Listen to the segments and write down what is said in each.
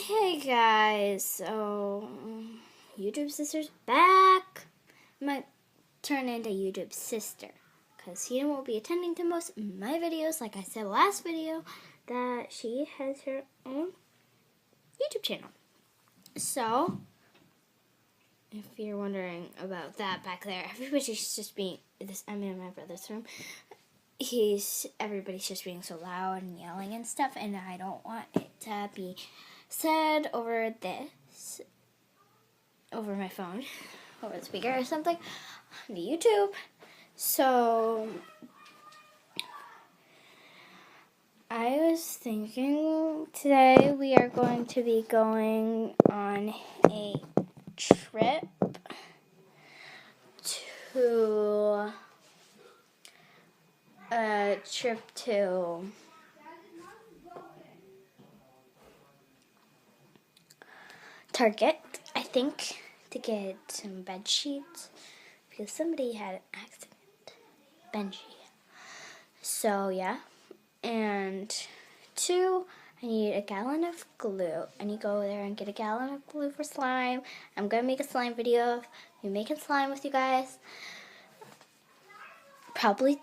Hey guys, so YouTube sister's back. Might turn into YouTube sister because he won't be attending to most of my videos. Like I said last video, that she has her own YouTube channel. So if you're wondering about that back there, everybody's just being this. I'm in my brother's room. Everybody's just being so loud and yelling and stuff, and I don't want it to be said over my phone, over the speaker or something, on YouTube. So I was thinking today we are going to be going on a trip to Target, I think, to get some bed sheets because somebody had an accident. Benji. So yeah, and 2, I need a gallon of glue. I need to go there and get a gallon of glue for slime. I'm gonna make a slime video of me making slime with you guys, probably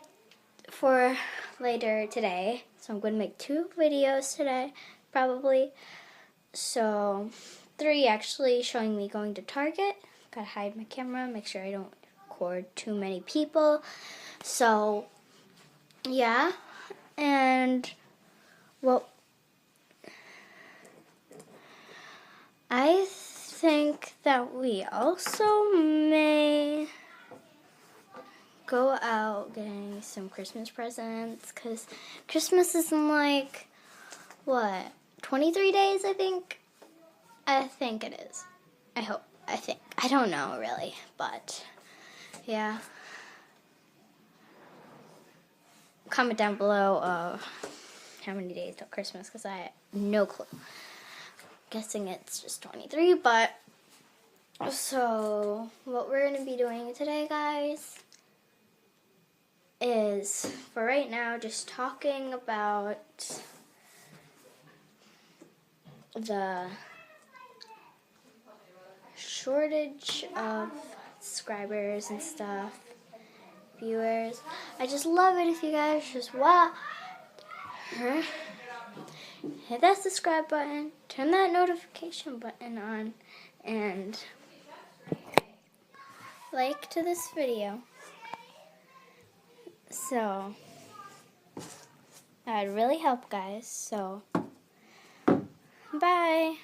for later today. So I'm gonna make 2 videos today, probably. So 3 actually showing me going to Target. Gotta hide my camera, make sure I don't record too many people. So yeah, and well, I think that we also may go out getting some Christmas presents, because Christmas is in like, what, 23 days, I think? I think it is. I hope. I think. I don't know, really, but yeah. Comment down below how many days till Christmas, because I have no clue. Guessing it's just 23, but so what we're going to be doing today, guys, is for right now just talking about the shortage of subscribers and stuff, viewers. I just love it if you guys just hit that subscribe button, turn that notification button on, and like to this video. So that would really help, guys. So bye.